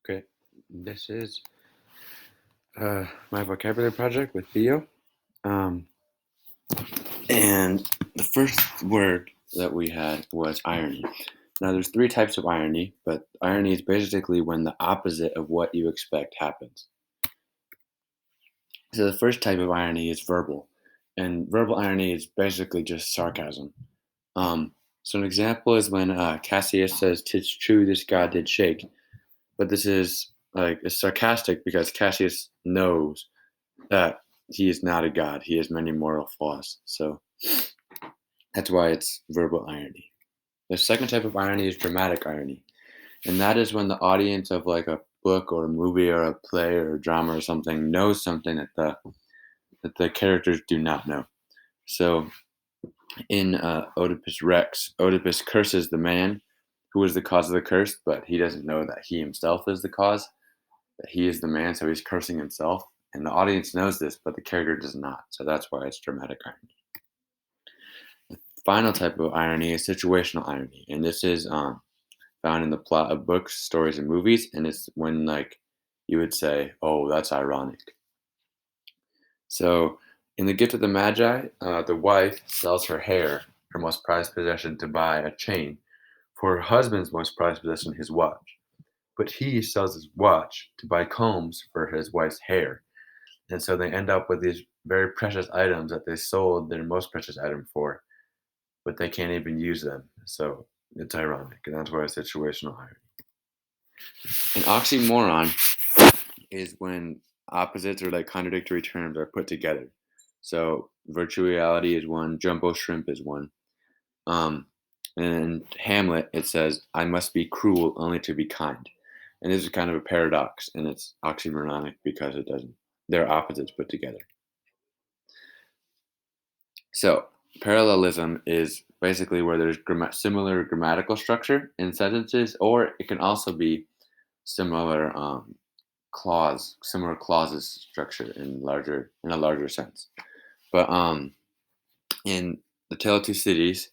Okay, this is my vocabulary project with Theo. Um, and the first word that we had was irony. Now, there's three types of irony, but irony is basically when the opposite of what you expect happens. So the first type of irony is verbal, and verbal irony is basically just sarcasm. So an example is when Cassius says, "'Tis true, this god did shake," but this is it's sarcastic because Cassius knows that he is not a god. He has many moral flaws. So that's why it's verbal irony. The second type of irony is dramatic irony. And that is when the audience of like a book or a movie or a play or a drama or something knows something that the characters do not know. So in Oedipus Rex, Oedipus curses the man who is the cause of the curse, but he doesn't know that he himself is the cause, that he is the man, so he's cursing himself. And the audience knows this, but the character does not. So that's why it's dramatic irony. The final type of irony is situational irony. And this is found in the plot of books, stories, and movies. And it's when, like, you would say, oh, that's ironic. So in The Gift of the Magi, the wife sells her hair, her most prized possession, to buy a chain for her husband's most prized possession, his watch. But he sells his watch to buy combs for his wife's hair. And so they end up with these very precious items that they sold their most precious item for, but they can't even use them. So it's ironic, and that's why it's situational irony. An oxymoron is when opposites or like contradictory terms are put together. So virtual reality is one, jumbo shrimp is one. And Hamlet, it says, "I must be cruel only to be kind." And this is kind of a paradox, and it's oxymoronic because it doesn't. They're opposites put together. So parallelism is basically where there's similar grammatical structure in sentences, or it can also be similar similar clauses structure in a larger sense. But in The Tale of Two Cities,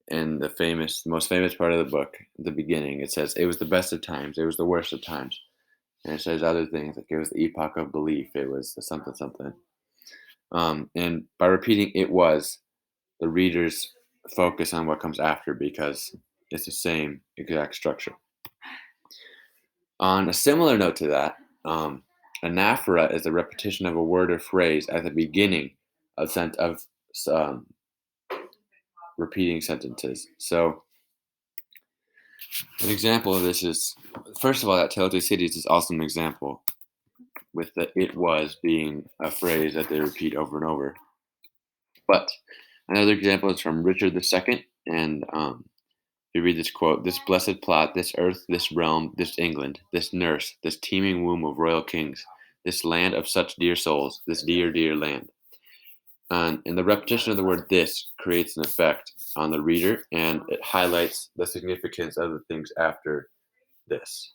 in the most famous part of the book, the beginning, it says it was the best of times, it was the worst of times, and it says other things like it was the epoch of belief, it was the something something. And by repeating "it was," the readers focus on what comes after because it's the same exact structure. On a similar note to that, anaphora is the repetition of a word or phrase at the beginning of um, repeating sentences. So, an example of this is, first of all, that Tale of Two Cities is also an example, with the "it was" being a phrase that they repeat over and over. But another example is from Richard II, and you read this quote: "This blessed plot, this earth, this realm, this England, this nurse, this teeming womb of royal kings, this land of such dear souls, this dear, dear land." And the repetition of the word "this" creates an effect on the reader, and it highlights the significance of the things after this.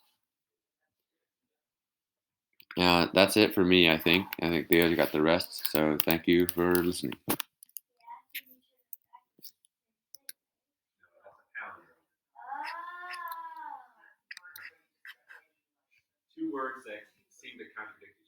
That's it for me, I think. I think the others got the rest, so thank you for listening. Two words that seem to contradict each other.